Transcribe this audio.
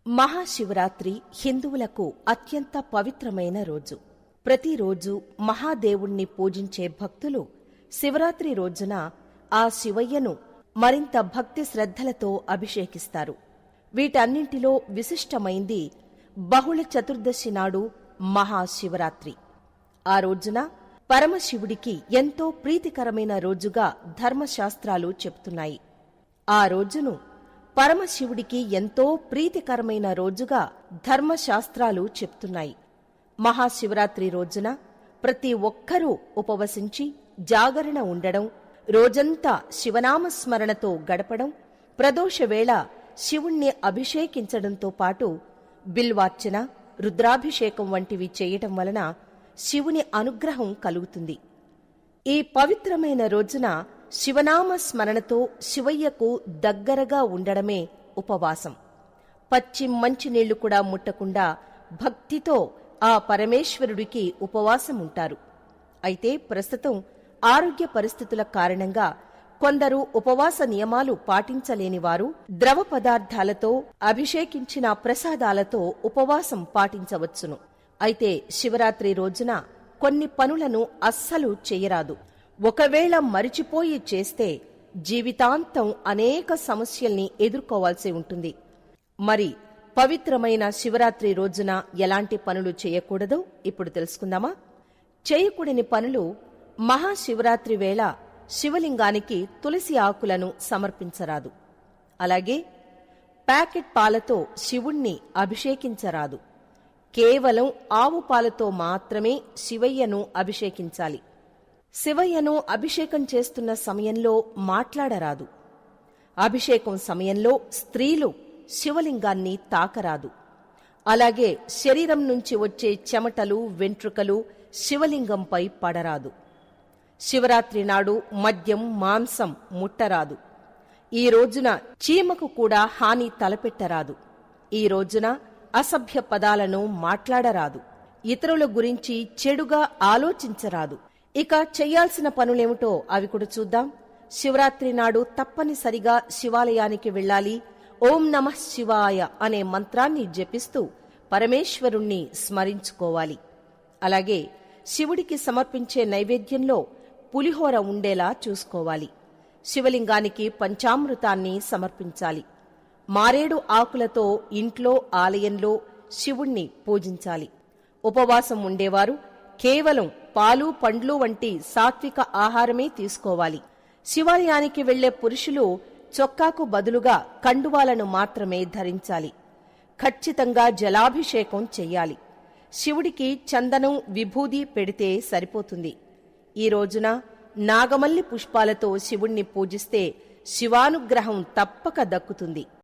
మహాశివరాత్రి హిందువులకు అత్యంత పవిత్రమైన రోజు. ప్రతిరోజు మహాదేవుణ్ణి పూజించే భక్తులు శివరాత్రి రోజున ఆ శివయ్యను మరింత భక్తి శ్రద్ధలతో అభిషేకిస్తారు. వీటన్నింటిలో విశిష్టమైంది బహుళ చతుర్దశి నాడు మహాశివరాత్రి. ఆ రోజున పరమశివుడికి ఎంతో ప్రీతికరమైన రోజుగా ధర్మశాస్త్రాలు చెప్తున్నాయి. ఆ రోజును పరమశివుడికి ఎంతో ప్రీతికరమైన రోజుగా ధర్మశాస్త్రాలు చెప్తున్నాయి. మహాశివరాత్రి రోజున ప్రతి ఒక్కరూ ఉపవసించి జాగరణ ఉండడం, రోజంతా శివనామస్మరణతో గడపడం, ప్రదోషవేళ శివుణ్ణి అభిషేకించడంతో పాటు బిల్వార్చన, రుద్రాభిషేకం వంటివి చేయటం వలన శివుని అనుగ్రహం కలుగుతుంది. ఈ పవిత్రమైన రోజున శివనామ స్మరణతో శివయ్యకు దగ్గరగా ఉండడమే ఉపవాసం. పచ్చి మంచినీళ్లు కూడా ముట్టకుండా భక్తితో ఆ పరమేశ్వరుడికి ఉపవాసం ఉంటారు. అయితే ప్రస్తుతం ఆరోగ్య పరిస్థితుల కారణంగా కొందరు ఉపవాస నియమాలు పాటించలేని వారు ద్రవ పదార్థాలతో అభిషేకించిన ప్రసాదాలతో ఉపవాసం పాటించవచ్చును. అయితే శివరాత్రి రోజున కొన్ని పనులను అస్సలు చేయరాదు. ఒకవేళ మరిచిపోయి చేస్తే జీవితాంతం అనేక సమస్యల్ని ఎదుర్కోవాల్సి ఉంటుంది. మరి పవిత్రమైన శివరాత్రి రోజున ఎలాంటి పనులు చేయకూడదో ఇప్పుడు తెలుసుకుందామా? చేయకూడని పనులు: మహాశివరాత్రి వేళ శివలింగానికి తులసి ఆకులను సమర్పించరాదు. అలాగే ప్యాకెట్ పాలతో శివుణ్ణి అభిషేకించరాదు. కేవలం ఆవు పాలతో మాత్రమే శివయ్యను అభిషేకించాలి. శివయ్యను అభిషేకం చేస్తున్న సమయంలో మాట్లాడరాదు. అభిషేకం సమయంలో స్త్రీలు శివలింగాన్ని తాకరాదు. అలాగే శరీరం నుంచి వచ్చే చెమటలు, వెంట్రుకలు శివలింగంపై పడరాదు. శివరాత్రి నాడు మద్యం, మాంసం ముట్టరాదు. ఈ రోజున చీమకు కూడా హాని తలపెట్టరాదు. ఈ రోజున అసభ్య పదాలను మాట్లాడరాదు. ఇతరుల గురించి చెడుగా ఆలోచించరాదు. ఇక చెయ్యాల్సిన పనులేమిటో అవి కూడా చూద్దాం. శివరాత్రి నాడు తప్పనిసరిగా శివాలయానికి వెళ్ళాలి. ఓం నమః శివాయ అనే మంత్రాన్ని జపిస్తూ పరమేశ్వరుణ్ణి స్మరించుకోవాలి. అలాగే శివుడికి సమర్పించే నైవేద్యంలో పులిహోర ఉండేలా చూసుకోవాలి. శివలింగానికి పంచామృతాన్ని సమర్పించాలి. మారేడు ఆకులతో ఇంట్లో, ఆలయంలో శివుణ్ణి పూజించాలి. ఉపవాసం ఉండేవారు కేవలం పాలు, పండ్లు వంటి సాత్విక ఆహారమే తీసుకోవాలి. శివాలయానికి వెళ్లే పురుషులు చొక్కాకు బదులుగా కండువాలను మాత్రమే ధరించాలి. ఖచ్చితంగా జలాభిషేకం చెయ్యాలి. శివుడికి చందనం, విభూది పెడితే సరిపోతుంది. ఈ రోజున నాగమల్లి పుష్పాలతో శివుణ్ణి పూజిస్తే శివానుగ్రహం తప్పక దక్కుతుంది.